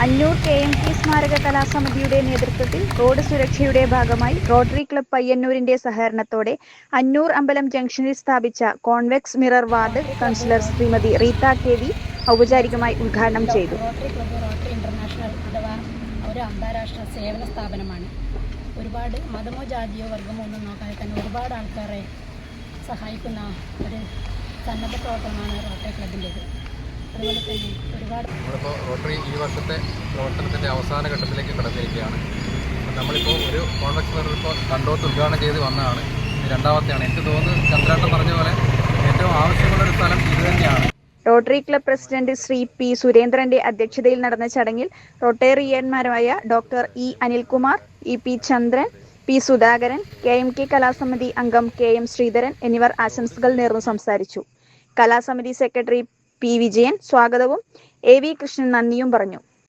അന്നൂർ KMT സ്മാരക കലാസമിതിയുടെ നേതൃത്വത്തിൽ road സുരക്ഷയുടെ ഭാഗമായി റോട്ടറി ക്ലബ്ബ് പയ്യന്നൂരിന്റെ സഹകരണത്തോടെ അന്നൂർ അമ്പലം ജംഗ്ഷനിൽ സ്ഥാപിച്ച convex mirror ward councillor Srimathi Reetha KV ഔപചാരികമായി ഉദ്ഘാടനം ചെയ്തു. റോട്ടറി ക്ലബ്ബ് റോട്ടറി ഇന്റർനാഷണൽ അഥവാ ഒരു അന്താരാഷ്ട്ര സേവന സ്ഥാപനമാണ്. ഒരുപാട് മതമോ ജാതിയോ വർഗമോ ഒന്നും നോക്കാതെ തന്നെ ഒരുപാട് ആൾക്കാരെ സഹായിക്കുന്ന ഒരു സന്നദ്ധ പ്രവർത്തനമാണ് റോട്ടറി ക്ലബിൻ്റേത്. അതുപോലെ തന്നെ നമ്മളിപ്പോൾ റോട്ടറി ഈ വർഷത്തെ പ്രവർത്തനത്തിൻ്റെ അവസാന ഘട്ടത്തിലേക്ക് കടന്നിരിക്കുകയാണ്. നമ്മളിപ്പോൾ ഒരു കോൺവെക്സ് മിറർ ഇപ്പോൾ കണ്ടോത്ത് ഉദ്ഘാടനം ചെയ്ത് വന്നതാണ്. ഇത് രണ്ടാമത്തെയാണ്. എനിക്ക് തോന്നുന്നു ചന്ദ്രാട്ടം പറഞ്ഞ പോലെ ഏറ്റവും ആവശ്യമുള്ളൊരു സ്ഥലം ഇത് തന്നെയാണ്. Rotary club president Shri P. സുരേന്ദ്രന്റെ അധ്യക്ഷതയിൽ നടന്ന ചടങ്ങിൽ റോട്ടേറിയന്മാരായ ഡോക്ടർ E. അനിൽകുമാർ, EP. ചന്ദ്രൻ, P. സുധാകരൻ, KMK കലാസമിതി അംഗം KM. ശ്രീധരൻ എന്നിവർ ആശംസകൾ നേർന്നു സംസാരിച്ചു. കലാസമിതി സെക്രട്ടറി P. വിജയൻ സ്വാഗതവും AV. കൃഷ്ണൻ നന്ദിയും പറഞ്ഞു.